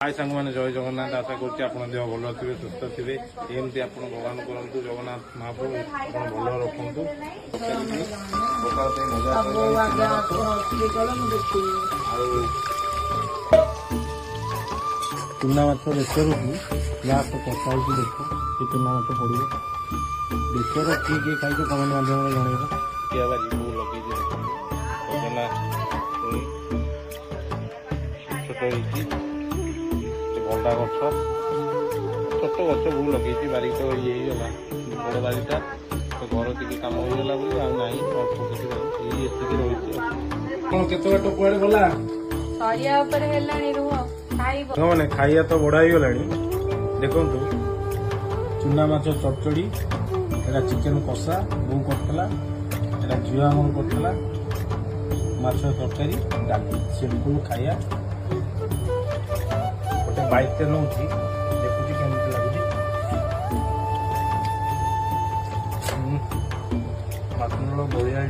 हाय सांग मैंने जय जगन्नाथ आशा कर देह भल थे सुस्थ थे एमती आप भगवान करूँ जगन्नाथ महाप्रभु आप भल रखु चूना माछ बेसर को लास्ट कषा हो देख ये चूना माछ पड़ो बेसर किए किए खाई कमेंट माध्यम जनइब किया भाजी को लगे सजना छोट भंडा गछ छोट गछ बहुत लगे बारिक तो ये बड़ बारीटा तो घर टी कम होगा बोली अल्प किसी रही केत बाट कुआड़े गला मैंने खाइया तो बड़ा ही गला देखु चूना माछ चड़चड़ी एटा चिकेन कषा बो करला एटा झील आम करला माछ तरकारी डाली सिंपल खाइया गोटे बाइक नौ देखुची केमती लगुच माछ बढ़िया